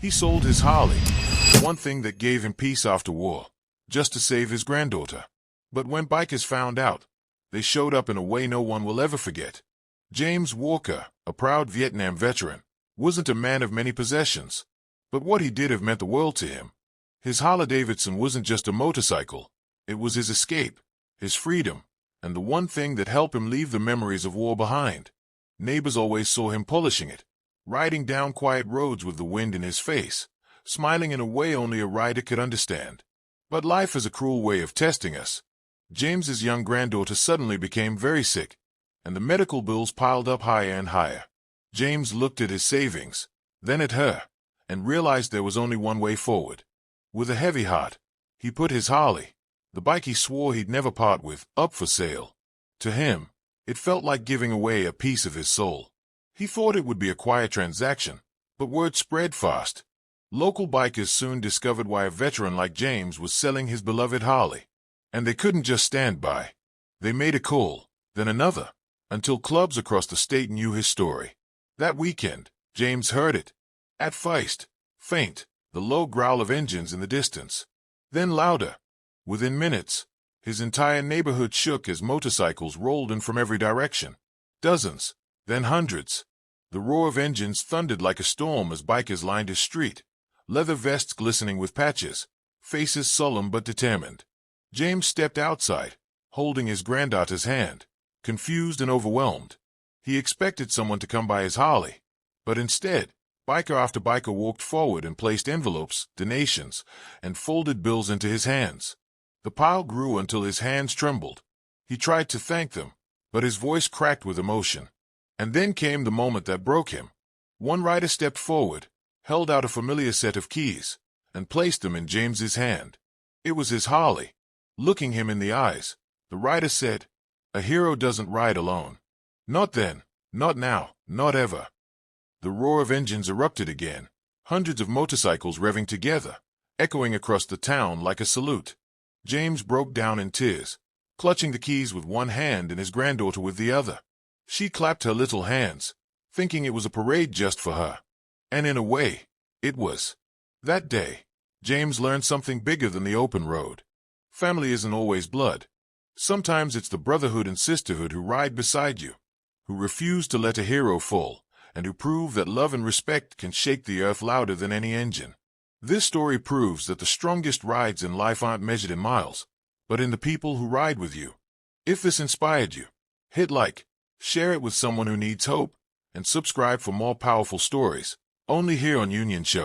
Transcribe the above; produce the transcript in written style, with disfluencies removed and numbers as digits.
He sold his Harley, the one thing that gave him peace after war, just to save his granddaughter. But when bikers found out, they showed up in a way no one will ever forget. James Walker, a proud Vietnam veteran, wasn't a man of many possessions, but what he did have meant the world to him. His Harley-Davidson wasn't just a motorcycle, it was his escape, his freedom, and the one thing that helped him leave the memories of war behind. Neighbors always saw him polishing it, riding down quiet roads with the wind in his face, smiling in a way only a rider could understand. But life is a cruel way of testing us. James's young granddaughter suddenly became very sick, and the medical bills piled up higher and higher. James looked at his savings, then at her, and realized there was only one way forward. With a heavy heart, he put his Harley, the bike he swore he'd never part with, up for sale. To him, it felt like giving away a piece of his soul. He thought it would be a quiet transaction, but word spread fast. Local bikers soon discovered why a veteran like James was selling his beloved Harley. And they couldn't just stand by. They made a call, then another, until clubs across the state knew his story. That weekend, James heard it. At first, faint, the low growl of engines in the distance. Then louder. Within minutes, his entire neighborhood shook as motorcycles rolled in from every direction. Dozens, then hundreds. The roar of engines thundered like a storm as bikers lined his street, leather vests glistening with patches, faces solemn but determined. James stepped outside, holding his granddaughter's hand, confused and overwhelmed. He expected someone to come by his Harley, but instead, biker after biker walked forward and placed envelopes, donations, and folded bills into his hands. The pile grew until his hands trembled. He tried to thank them, but his voice cracked with emotion. And then came the moment that broke him. One rider stepped forward, held out a familiar set of keys, and placed them in James's hand. It was his Harley. Looking him in the eyes, the rider said, "A hero doesn't ride alone. Not then, not now, not ever." The roar of engines erupted again, hundreds of motorcycles revving together, echoing across the town like a salute. James broke down in tears, clutching the keys with one hand and his granddaughter with the other. She clapped her little hands, thinking it was a parade just for her. And in a way, it was. That day, James learned something bigger than the open road. Family isn't always blood. Sometimes it's the brotherhood and sisterhood who ride beside you, who refuse to let a hero fall, and who prove that love and respect can shake the earth louder than any engine. This story proves that the strongest rides in life aren't measured in miles, but in the people who ride with you. If this inspired you, hit like, share it with someone who needs hope, and subscribe for more powerful stories, only here on Union Show.